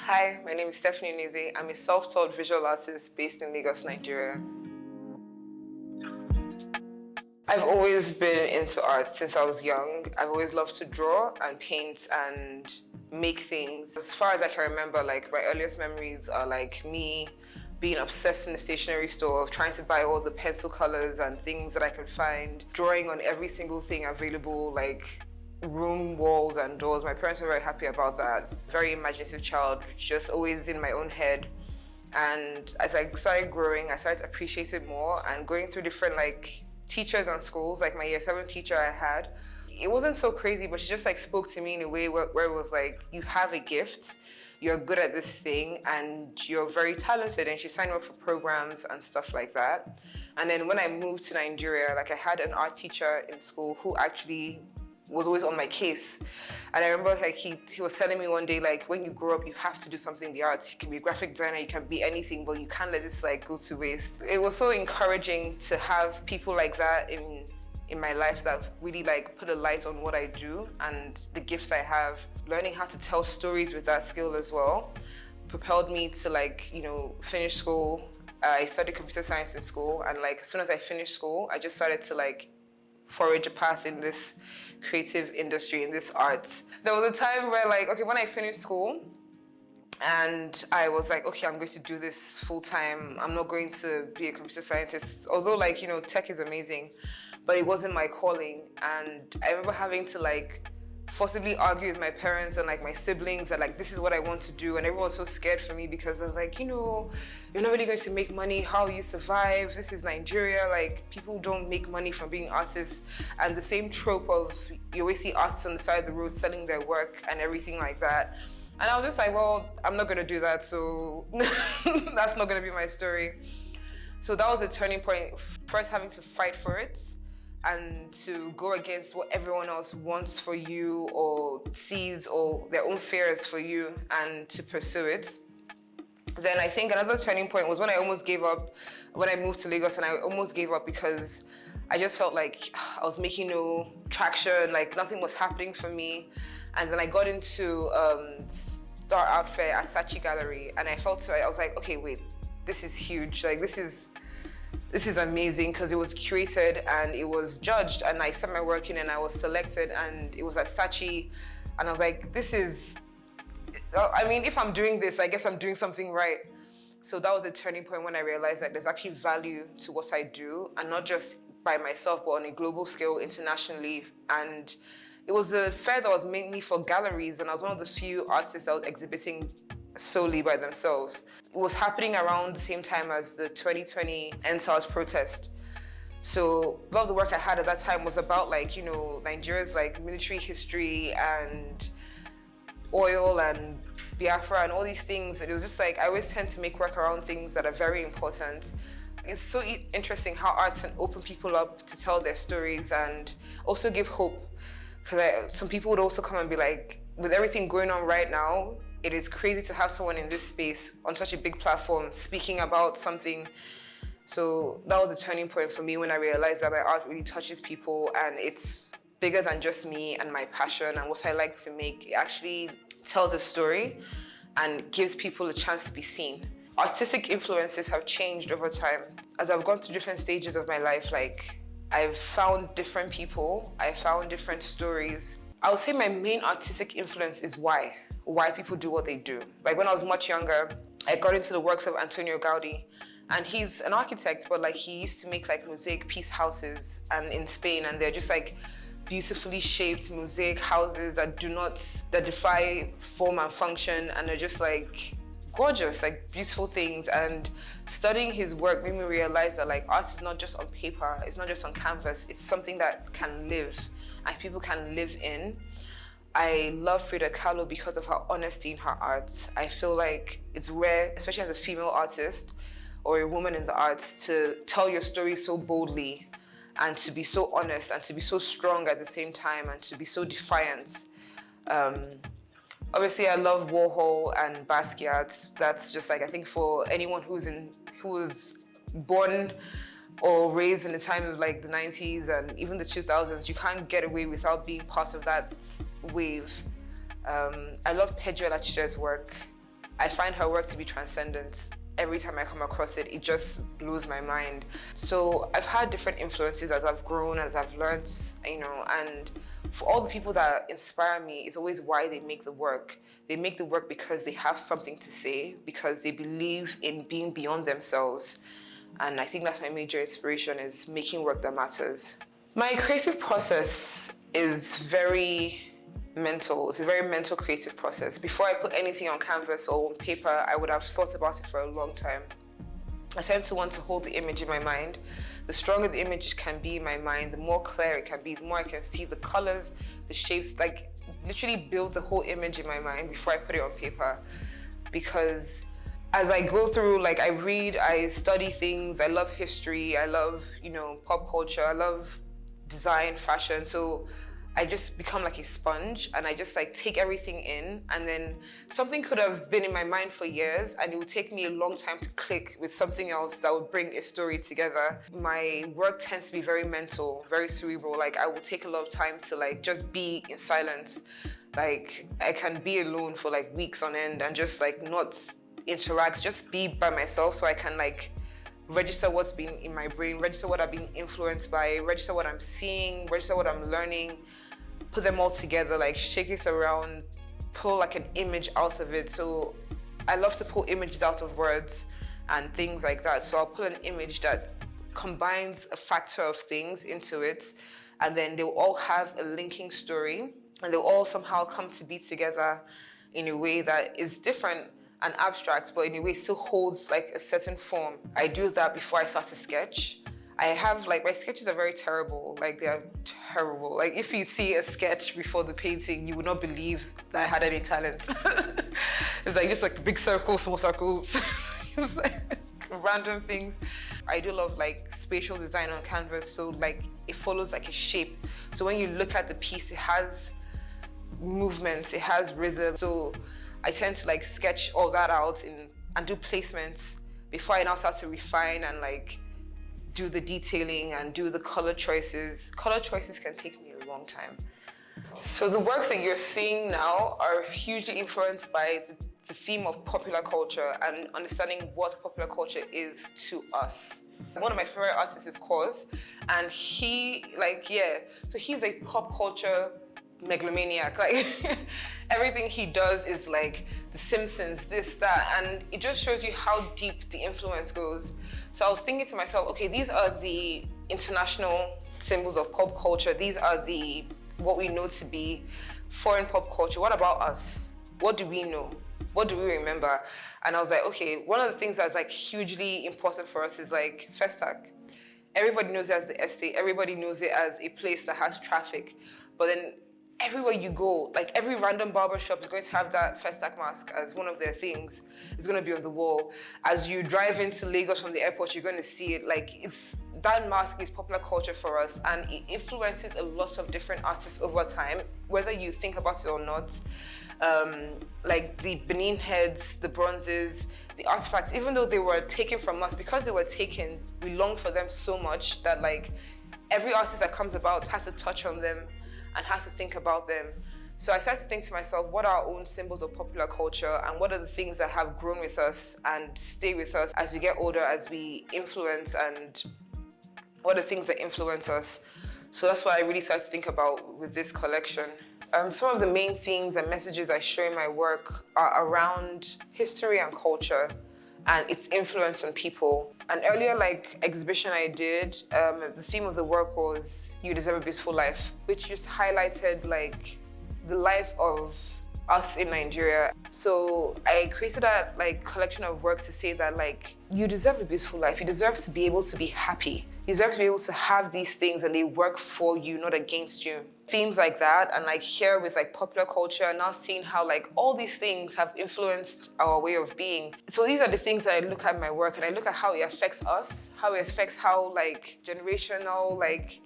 Hi, my name is Stephanie Unaeze. I'm a self-taught visual artist based in Lagos, Nigeria. I've always been into art since I was young. I've always loved to draw and paint and make things. As far as I can remember, like my earliest memories are like me being obsessed in the stationery store, of trying to buy all the pencil colors and things that I could find, drawing on every single thing available, like room walls and doors. My parents were very happy about that. Very imaginative child, just always in my own head. And as I started growing, I started to appreciate it more, and going through different like teachers and schools. Like my year 7 teacher I had, it wasn't so crazy, but she just like spoke to me in a way where it was like, you have a gift, you're good at this thing, and you're very talented. And she signed me up for programs and stuff like that. And then when I moved to Nigeria, like I had an art teacher in school who actually was always on my case. And I remember like he was telling me one day, like, when you grow up, you have to do something in the arts. You can be a graphic designer, you can be anything, but you can't let this like go to waste. It was so encouraging to have people like that in my life that really like put a light on what I do and the gifts I have. Learning how to tell stories with that skill as well propelled me to like, you know, finish school. I studied computer science in school, and like as soon as I finished school, I just started to like forage a path in this creative industry, in this art. There was a time where like, okay, when I finished school and I was like, okay, I'm going to do this full time. I'm not going to be a computer scientist. Although like, you know, tech is amazing, but it wasn't my calling. And I remember having to like forcibly argue with my parents and like my siblings that like, this is what I want to do. And everyone was so scared for me because I was like, you know, you're not really going to make money. How you survive? This is Nigeria. Like, people don't make money from being artists. And the same trope of, you always see artists on the side of the road selling their work and everything like that. And I was just like, well, I'm not going to do that. So that's not going to be my story. So that was a turning point. First having to fight for it, and to go against what everyone else wants for you or sees, or their own fears for you, and to pursue it. Then I think another turning point was when I almost gave up, when I moved to Lagos, and I almost gave up because I just felt like I was making no traction, like nothing was happening for me. And then I got into Star Art Fair at Saatchi Gallery, and I was like, okay, wait, this is huge. Like this is amazing, because it was curated and it was judged, and I sent my work in and I was selected, and it was at Saatchi, and I was like, I mean, if I'm doing this, I guess I'm doing something right. So that was a turning point when I realized that there's actually value to what I do, and not just by myself, but on a global scale, internationally. And it was a fair that was mainly for galleries, and I was one of the few artists that was exhibiting solely by themselves. It was happening around the same time as the 2020 NSAS protest. So a lot of the work I had at that time was about like, you know, Nigeria's like military history and oil and Biafra and all these things. And it was just like, I always tend to make work around things that are very important. It's so interesting how arts can open people up to tell their stories and also give hope. Because some people would also come and be like, with everything going on right now, it is crazy to have someone in this space on such a big platform speaking about something. So that was a turning point for me when I realized that my art really touches people, and it's bigger than just me and my passion and what I like to make. It actually tells a story and gives people a chance to be seen. Artistic influences have changed over time. As I've gone through different stages of my life, like I've found different people, I found different stories. I would say my main artistic influence is why people do what they do. Like when I was much younger, I got into the works of Antonio Gaudi, and he's an architect, but like he used to make like mosaic piece houses and in Spain, and they're just like beautifully shaped mosaic houses that defy form and function, and they're just like gorgeous, like beautiful things. And studying his work made me realize that like art is not just on paper, it's not just on canvas, it's something that can live and people can live in. I love Frida Kahlo because of her honesty in her art. I feel like it's rare, especially as a female artist or a woman in the arts, to tell your story so boldly and to be so honest and to be so strong at the same time and to be so defiant. Obviously, I love Warhol and Basquiat. That's just like, I think for anyone who was born or raised in the time of like the 90s and even the 2000s, you can't get away without being part of that wave. I love Pedro Lachire's work. I find her work to be transcendent. Every time I come across it, it just blows my mind. So I've had different influences as I've grown, as I've learned, and for all the people that inspire me, it's always why they make the work. They make the work because they have something to say, because they believe in being beyond themselves. And I think that's my major inspiration, is making work that matters. My creative process is very mental. It's a very mental creative process. Before I put anything on canvas or on paper, I would have thought about it for a long time. I tend to want to hold the image in my mind. The stronger the image can be in my mind, the more clear it can be, the more I can see the colors, the shapes, like literally build the whole image in my mind before I put it on paper. Because as I go through, like I read, I study things, I love history, I love, pop culture, I love design, fashion. So I just become like a sponge, and I just like take everything in, and then something could have been in my mind for years and it would take me a long time to click with something else that would bring a story together. My work tends to be very mental, very cerebral. Like I will take a lot of time to like just be in silence. Like I can be alone for like weeks on end and just like not interact, just be by myself, so I can like register what's been in my brain, register what I've been influenced by, register what I'm seeing, register what I'm learning, put them all together, like shake it around, pull like an image out of it. So I love to pull images out of words and things like that. So I'll pull an image that combines a factor of things into it, and then they'll all have a linking story, and they'll all somehow come to be together in a way that is different and abstract, but in a way still holds like a certain form. I do that before I start to sketch. I have like, my sketches are very terrible. Like they are terrible. Like if you see a sketch before the painting, you would not believe that I had any talent. It's like just like big circles, small circles, it's like random things. I do love like spatial design on canvas. So like it follows like a shape. So when you look at the piece, it has movements, it has rhythm. So I tend to like sketch all that out and do placements before I now start to refine and like do the detailing and do the color choices. Color choices can take me a long time. So the works that you're seeing now are hugely influenced by the theme of popular culture and understanding what popular culture is to us. One of my favorite artists is Cause, and he so he's a pop culture megalomaniac. Like everything he does is like The Simpsons, this, that, and it just shows you how deep the influence goes. So I was thinking to myself, okay, these are the international symbols of pop culture. These are what we know to be foreign pop culture. What about us? What do we know? What do we remember? And I was like, okay, one of the things that's like hugely important for us is like Festac. Everybody knows it as the estate. Everybody knows it as a place that has traffic. But then everywhere you go, like every random barber shop is going to have that Festac mask as one of their things. It's going to be on the wall. As you drive into Lagos from the airport, you're going to see it. Like that mask is popular culture for us, and it influences a lot of different artists over time, whether you think about it or not. Like the Benin heads, the bronzes, the artifacts, even though they were taken from us, because they were taken, we long for them so much that like every artist that comes about has to touch on them and has to think about them. So I started to think to myself, what are our own symbols of popular culture, and what are the things that have grown with us and stay with us as we get older, as we influence, and what are the things that influence us? So that's what I really started to think about with this collection. Some of the main themes and messages I show in my work are around history and culture and its influence on people. An earlier exhibition I did, the theme of the work was "You Deserve a Beautiful Life," which just highlighted the life of us in Nigeria. So I created that collection of work to say that you deserve a beautiful life. You deserve to be able to be happy. You deserve to be able to have these things and they work for you, not against you. Themes like that, and here with popular culture, and now seeing how all these things have influenced our way of being. So these are the things that I look at in my work, and I look at how it affects us, how it affects how generational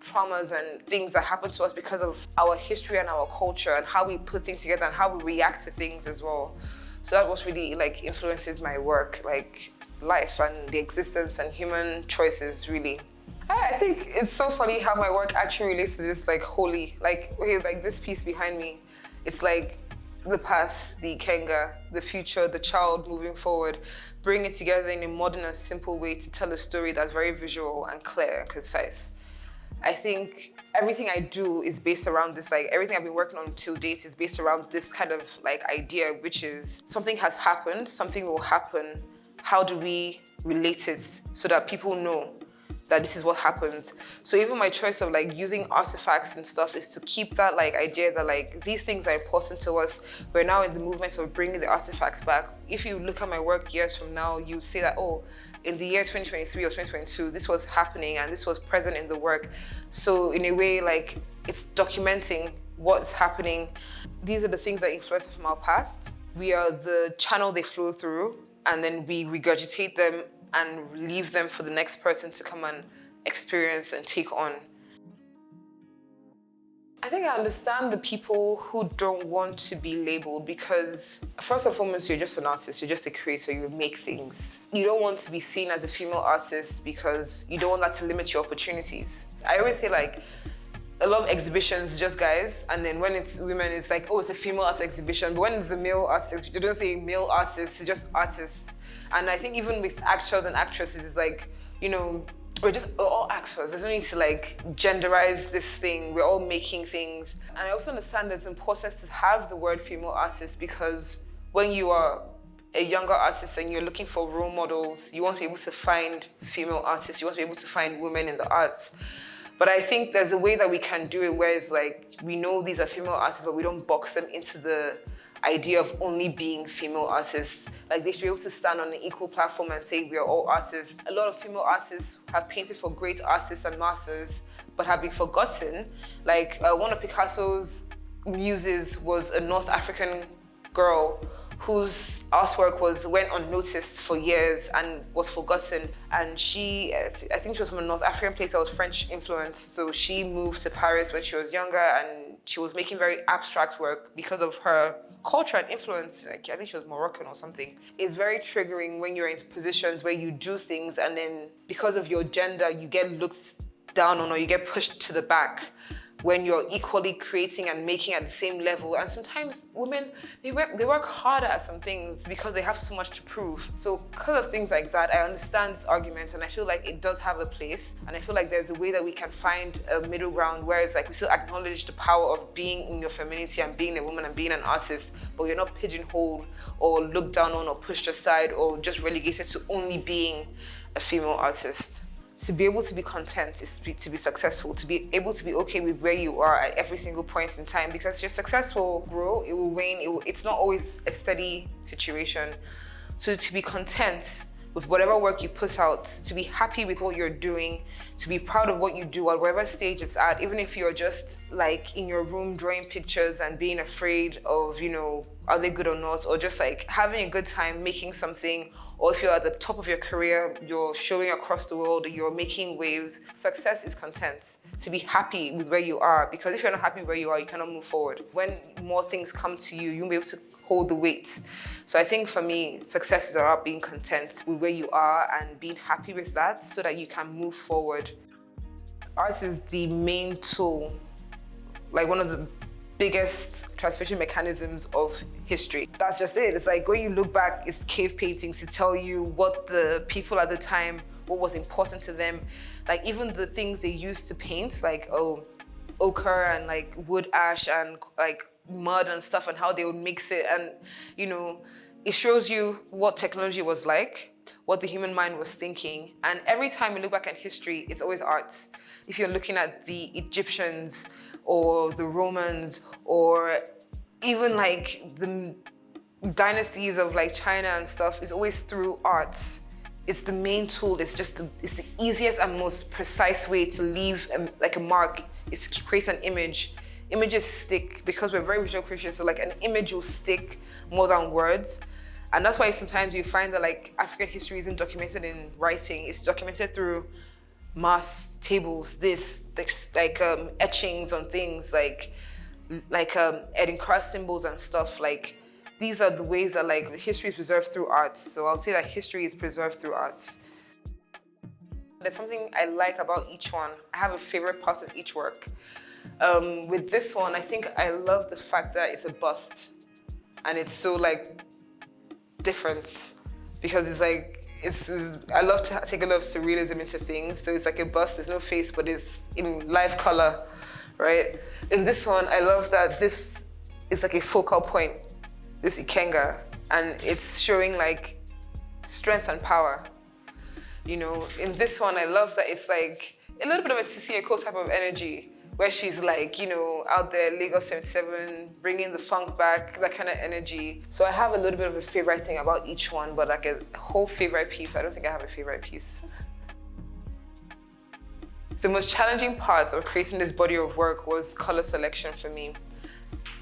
traumas and things that happen to us because of our history and our culture, and how we put things together and how we react to things as well. So that was really influences my work, life and the existence and human choices, really. I think it's so funny how my work actually relates to this holy, this piece behind me. It's the past, the Ikenga, the future, the child moving forward, bring it together in a modern and simple way to tell a story that's very visual and clear and concise. I think everything I do is based around this, like everything I've been working on till date is based around this kind of like idea, which is something has happened, something will happen. How do we relate it so that people know that this is what happens? So even my choice of like using artifacts and stuff is to keep that like idea that like these things are important to us. We're now in the movement of bringing the artifacts back. If you look at my work years from now, you say that, oh, in the year 2023 or 2022, this was happening and this was present in the work. So in a way, like it's documenting what's happening. These are the things that influence us from our past. We are the channel they flow through, and then we regurgitate them and leave them for the next person to come and experience and take on. I think I understand the people who don't want to be labeled because first and foremost, you're just an artist, you're just a creator, you make things. You don't want to be seen as a female artist because you don't want that to limit your opportunities. I always say like, a lot of exhibitions, just guys, and then when it's women, it's like, oh, it's a female arts exhibition. But when it's a male artist, you don't say male artists, it's just artists. And I think even with actors and actresses, it's like, you know, we're all actors. There's no need to like genderize this thing. We're all making things. And I also understand there's importance to have the word female artist because when you are a younger artist and you're looking for role models, you want to be able to find female artists, you want to be able to find women in the arts. But I think there's a way that we can do it where it's like, we know these are female artists, but we don't box them into the idea of only being female artists. Like they should be able to stand on an equal platform and say we are all artists. A lot of female artists have painted for great artists and masters, but have been forgotten. Like one of Picasso's muses was a North African girl whose artwork went unnoticed for years and was forgotten. And she, I think she was from a North African place that was French influenced. So she moved to Paris when she was younger and she was making very abstract work because of her culture and influence. Like, I think she was Moroccan or something. It's very triggering when you're in positions where you do things and then because of your gender, you get looked down on or you get pushed to the back when you're equally creating and making at the same level. And sometimes women, they work harder at some things because they have so much to prove. So because of things like that, I understand this argument and I feel like it does have a place. And I feel like there's a way that we can find a middle ground where it's like we still acknowledge the power of being in your femininity and being a woman and being an artist, but you're not pigeonholed or looked down on or pushed aside or just relegated to only being a female artist. To be able to be content is to be successful, to be able to be okay with where you are at every single point in time, because your success will grow, it will wane, it's not always a steady situation. So to be content with whatever work you put out, to be happy with what you're doing, to be proud of what you do at whatever stage it's at, even if you're just like in your room drawing pictures and being afraid of, you know, are they good or not, or just like having a good time making something, or if you're at the top of your career, you're showing across the world, you're making waves. Success is content, to be happy with where you are, because if you're not happy where you are, you cannot move forward. When more things come to you, you'll be able to hold the weight. So I think for me, success is about being content with where you are and being happy with that so that you can move forward. Art is the main tool, like one of the biggest transmission mechanisms of history. That's just it. It's like when you look back, it's cave paintings to tell you what the people at the time, what was important to them. Like even the things they used to paint, like ochre and like wood ash and like mud and stuff and how they would mix it. And you know, it shows you what technology was like, what the human mind was thinking. And every time you look back at history, it's always art. If you're looking at the Egyptians or the Romans or even like the dynasties of like China and stuff, it's always through art. It's the main tool. It's the easiest and most precise way to leave like a mark is to create an image. Images stick because we're very visual creatures. So like an image will stick more than words. And that's why sometimes you find that like African history isn't documented in writing. It's documented through mass tables, etchings on things like Nkrumah symbols and stuff. Like these are the ways that like history is preserved through art. So I'll say that history is preserved through art. There's something I like about each one. I have a favorite part of each work. With this one, I think I love the fact that it's a bust. and it's so like different because it's like, I love to take a lot of surrealism into things. So it's like a bust, there's no face, but it's in live color, right? In this one, I love that this is like a focal point, this ikenga, and it's showing like strength and power. You know, in this one, I love that it's like a little bit of a Sissy Eko type of energy, where she's like, you know, out there, Lagos 77, bringing the funk back, that kind of energy. So I have a little bit of a favorite thing about each one, but like a whole favorite piece, I don't think I have a favorite piece. The most challenging parts of creating this body of work was color selection for me.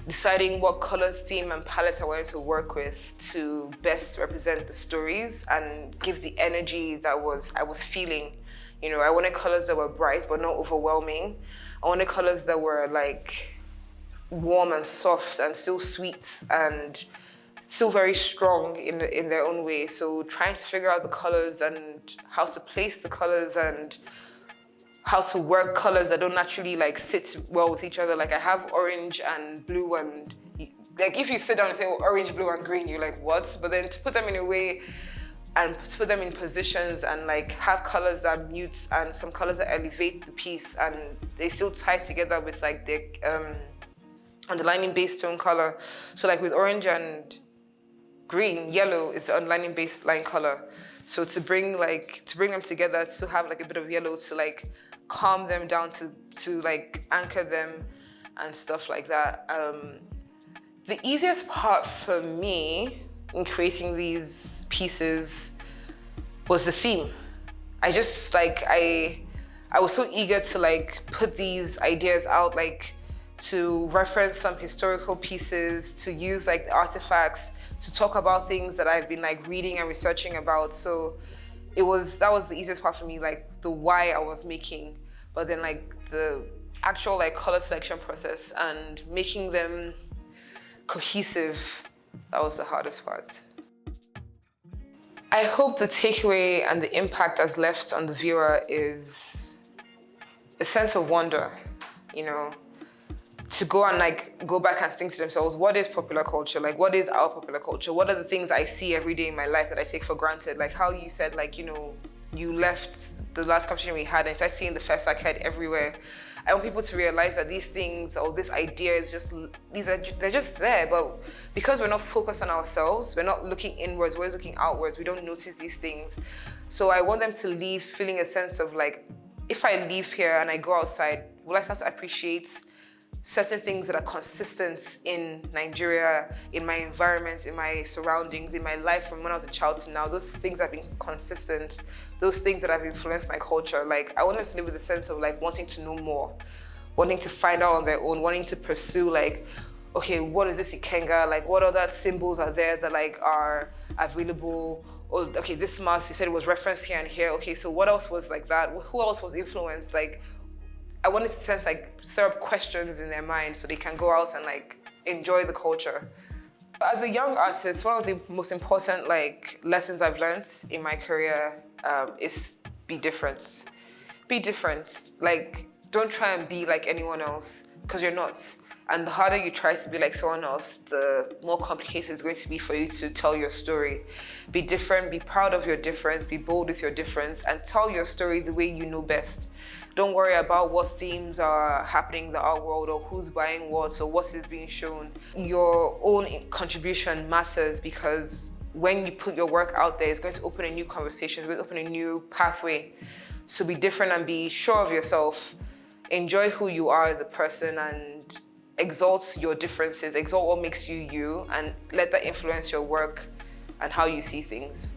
Deciding what color theme and palette I wanted to work with to best represent the stories and give the energy that I was feeling. You know, I wanted colors that were bright but not overwhelming. I wanted colors that were like warm and soft and still sweet and still very strong in their own way. So trying to figure out the colors and how to place the colors and how to work colors that don't naturally like sit well with each other. Like I have orange and blue, and like if you sit down and say, oh, orange, blue and green, you're like, what? But then to put them in a way and to put them in positions and like have colors that mute and some colors that elevate the piece, and they still tie together with like the underlining base tone color. So like with orange and green, yellow is the underlining baseline color. So to bring them together, to have like a bit of yellow to like calm them down, to like anchor them and stuff like that. The easiest part for me in creating these pieces was the theme. I just like, I was so eager to like put these ideas out, like to reference some historical pieces, to use like the artifacts, to talk about things that I've been like reading and researching about. So that was the easiest part for me, like the why I was making, but then like the actual like color selection process and making them cohesive, that was the hardest part. I hope the takeaway and the impact that's left on the viewer is a sense of wonder, you know, to go and like go back and think to themselves, what is popular culture? Like, what is our popular culture? What are the things I see every day in my life that I take for granted? Like how you said, like, you know, you left the last conversation we had and started seeing the Festa head everywhere. I want people to realize that these things or this idea is just, they're just there, but because we're not focused on ourselves, we're not looking inwards, we're looking outwards, we don't notice these things. So I want them to leave feeling a sense of like, if I leave here and I go outside, will I start to appreciate certain things that are consistent in Nigeria, in my environment, in my surroundings, in my life from when I was a child to now. Those things have been consistent, those things that have influenced my culture. Like, I want them to live with a sense of like wanting to know more, wanting to find out on their own, wanting to pursue like, okay, what is this ikenga? Like, what other symbols are there that like are available? Or, okay, this mask, you said it was referenced here and here. Okay, so what else was like that? Who else was influenced? Like, I wanted to sense like stir up questions in their mind so they can go out and like enjoy the culture. As a young artist, one of the most important like lessons I've learned in my career is be different. Be different. Like, don't try and be like anyone else, because you're not. And the harder you try to be like someone else, the more complicated it's going to be for you to tell your story. Be different, be proud of your difference, be bold with your difference, and tell your story the way you know best. Don't worry about what themes are happening in the art world or who's buying what or what is being shown. Your own contribution matters, because when you put your work out there, it's going to open a new conversation, it's going to open a new pathway. So be different and be sure of yourself. Enjoy who you are as a person and exalt your differences, exalt what makes you you, and let that influence your work and how you see things.